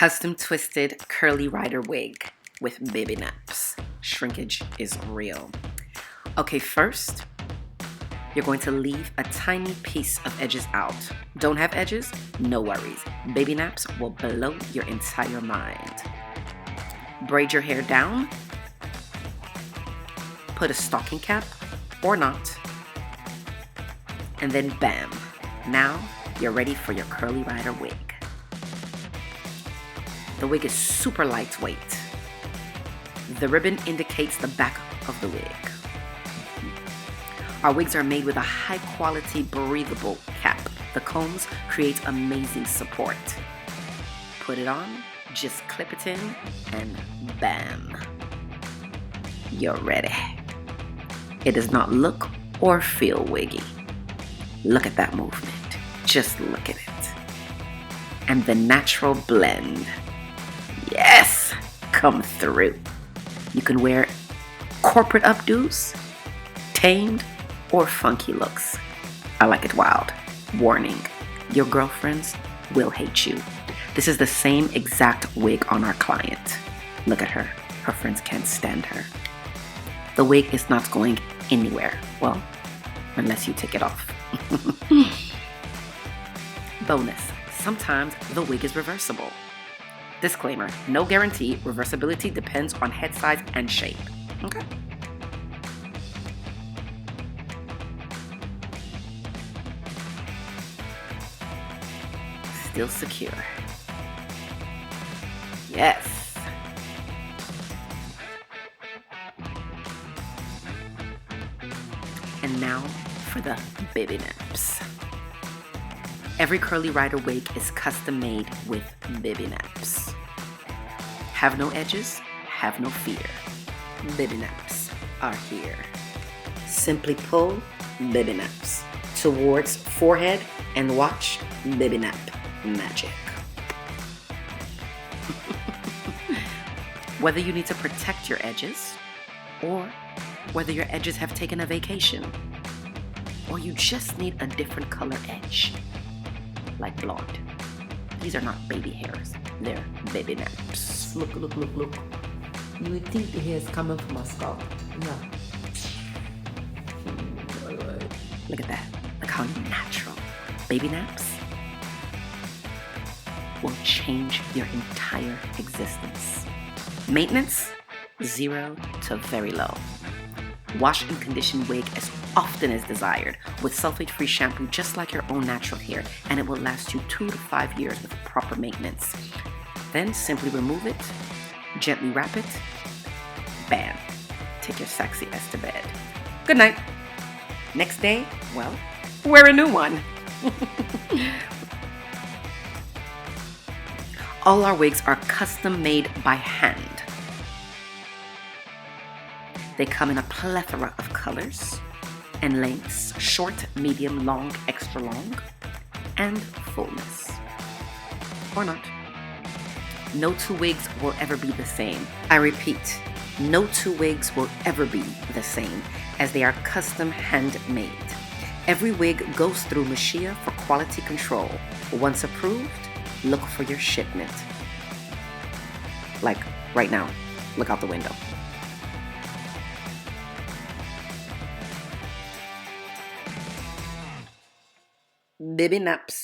Custom twisted Curly Ryder wig with baby naps. Shrinkage is real. Okay, first, you're going to leave a tiny piece of edges out. Don't have edges? No worries. Baby naps will blow your entire mind. Braid your hair down. Put a stocking cap or not. And then bam. Now you're ready for your Curly Ryder wig. The wig is super lightweight. The ribbon indicates the back of the wig. Our wigs are made with a high-quality breathable cap. The combs create amazing support. Put it on, just clip it in, and bam. You're ready. It does not look or feel wiggy. Look at that movement. Just look at it. And the natural blend. Yes, come through. You can wear corporate updos, tamed, or funky looks. I like it wild. Warning, your girlfriends will hate you. This is the same exact wig on our client. Look at her. Her friends can't stand her. The wig is not going anywhere. Well, unless you take it off. Bonus, sometimes the wig is reversible. Disclaimer, no guarantee. Reversibility depends on head size and shape. Okay? Still secure. Yes. And now for the baby naps. Every Curly Ryder wig is custom made with baby naps. Have no edges, have no fear. Baby naps are here. Simply pull baby naps towards forehead and watch baby nap magic. Whether you need to protect your edges, or whether your edges have taken a vacation, or you just need a different color edge, like blonde. These are not baby hairs, they're baby naps. Look. You would think the hair is coming from my scalp. No. Look at that. Look how natural. Baby naps will change your entire existence. Maintenance, 0 to very low. Wash and condition wig as often as desired with sulfate-free shampoo just like your own natural hair, and it will last you 2 to 5 years with proper maintenance. Then simply remove it, gently wrap it, bam, take your sexy ass to bed. Good night. Next day, well, wear a new one. All our wigs are custom made by hand. They come in a plethora of colors and lengths: short, medium, long, extra long, and fullness. Or not. No two wigs will ever be the same. I repeat, no two wigs will ever be the same, as they are custom handmade. Every wig goes through Mushiya for quality control. Once approved, look for your shipment. Like right now, look out the window. Baby naps.